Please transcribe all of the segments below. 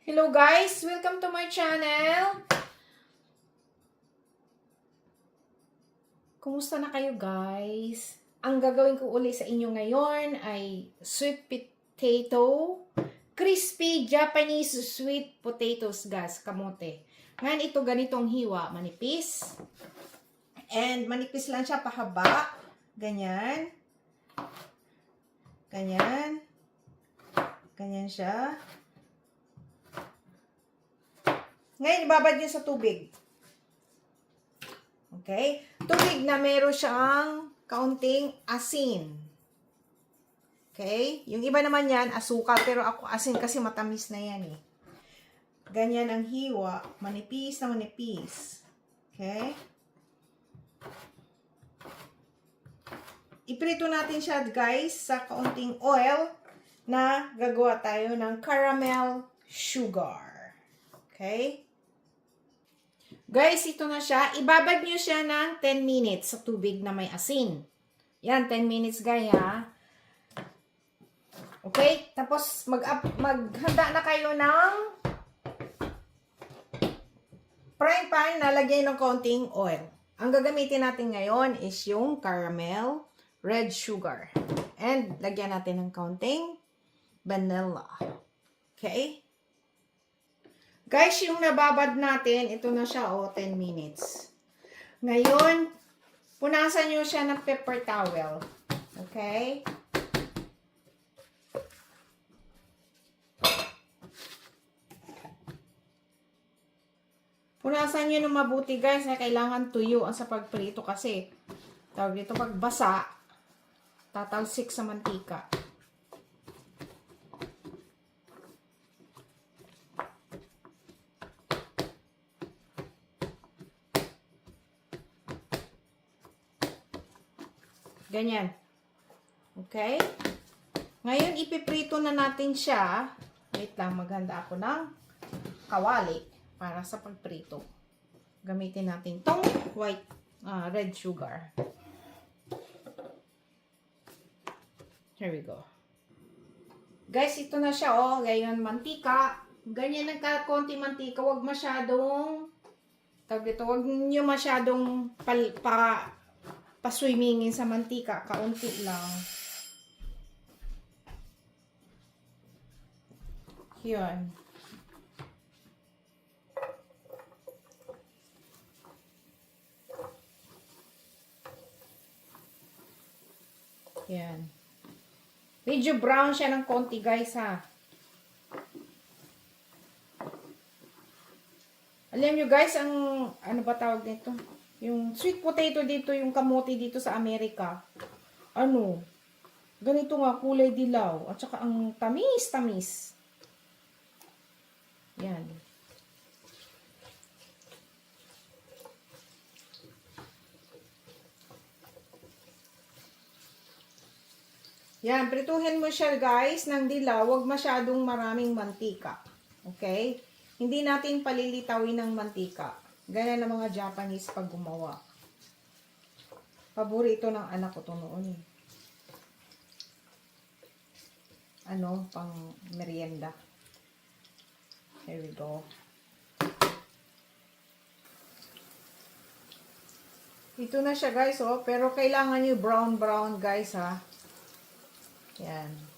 Hello guys! Welcome to my channel! Kumusta na kayo guys? Ang gagawin ko uli sa inyo ngayon ay sweet potato, crispy Japanese sweet potatoes guys, kamote. Ngayon ito ganitong hiwa, manipis. And manipis lang siya pahaba. Ganyan. Ganyan. Ganyan siya. Ngayon, ibabad nyo sa tubig. Okay? Tubig na meron siyang kaunting asin. Okay? Yung iba naman yan, asukal. Pero ako asin kasi matamis na yan eh. Ganyan ang hiwa. Manipis na manipis. Okay? Iprito natin siya guys sa kaunting oil na gagawa tayo ng caramel sugar. Okay? Guys, ito na siya. Ibabad nyo siya ng 10 minutes sa tubig na may asin. Yan, 10 minutes guys ha. Okay? Tapos maghanda na kayo ng frying pan na lagyan ng konting oil. Ang gagamitin natin ngayon is yung caramel red sugar. And lagyan natin ng konting vanilla. Okay? Guys, yung nababad natin, ito na siya, 10 minutes. Ngayon, punasan nyo siya ng paper towel. Okay? Punasan nyo ng mabuti, guys, na kailangan tuyo ang sa pagprito kasi tawag dito, pag basa, tatalsik sa mantika. Ganyan. Okay? Ngayon, ipiprito na natin siya. Wait lang, maghanda ako ng kawali para sa pagprito. Gamitin natin tong red sugar. Here we go. Guys, ito na siya, oh. Ngayon, mantika. Ganyan ang konti mantika. Huwag masyadong, huwag nyo masyadong paswimmingin sa mantika, kaunti lang. Yun. Yan. Medyo brown siya ng konti, guys, ha. Alam nyo, guys, ang, ano ba tawag nito? Yung sweet potato dito, yung kamote dito sa Amerika. Ano? Ganito nga, kulay dilaw. At saka ang tamis-tamis. Yan. Yan, prituhin mo siya guys ng dilaw. Huwag masyadong maraming mantika. Okay? Hindi natin palilitawin ng mantika. Ganyan ang mga Japanese pag gumawa. Paborito ng anak ko ito noon. Ano, pang merienda. Here we go. Ito na siya guys, oh. Pero kailangan nyo brown guys, ha. Yan.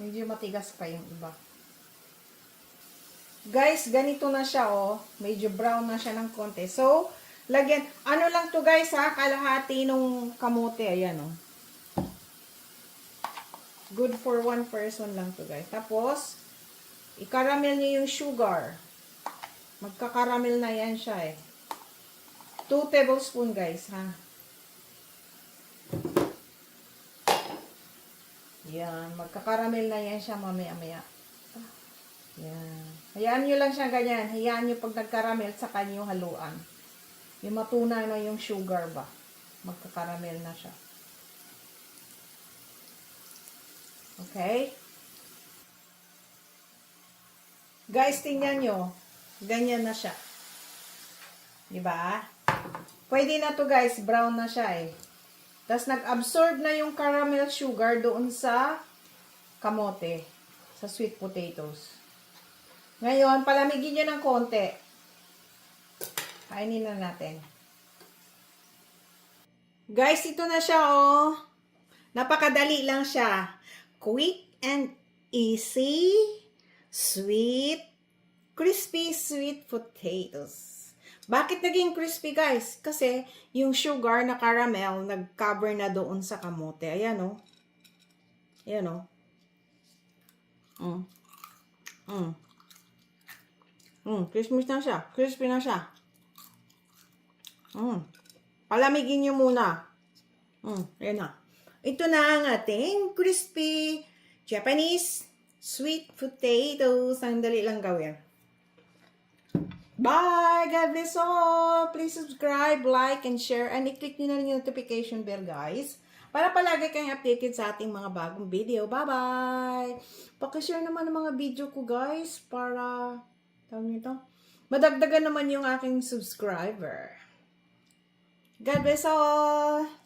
Medyo matigas pa yung iba. Guys, ganito na siya, oh. Medyo brown na siya ng konti. So, lagyan, ano lang to guys, ha? Kalahati nung kamote, ayan, oh. Good for one person lang to guys. Tapos, i-caramel nyo yung sugar. Magka-caramel na yan siya, eh. 2 tablespoon guys, ha. Yan, magkakaramel na yan siya mamaya-maya. Yan. Hayaan nyo lang siya ganyan. Hayaan nyo pag nagkaramel sa kanyang haluan. Yung matuna na yung sugar ba. Magkakaramel na siya. Okay? Guys, tingnan nyo. Ganyan na siya. Diba? Pwede na to guys. Brown na siya eh. Tapos nag-absorb na yung caramel sugar doon sa kamote. Sa sweet potatoes. Ngayon, palamigin nyo ng konti. Kainin na natin. Guys, ito na siya oh. Napakadali lang siya. Quick and easy. Sweet. Crispy sweet potatoes. Bakit naging crispy guys? Kasi yung sugar na caramel nag-cover na doon sa kamote. Ayan oh. Ayan oh. Crispy na siya. Crispy na siya. Palamigin nyo muna. Ayan na. Ito na ang ating crispy Japanese sweet potatoes. Ang dali lang gawin. Bye! God bless all! Please subscribe, like, and share. And i-click nyo na rin yung notification bell, guys. Para palagi kayong updated sa ating mga bagong video. Bye-bye! Pakishare naman ang mga video ko, guys. Para, tawag nito, madagdagan naman yung aking subscriber. God bless all!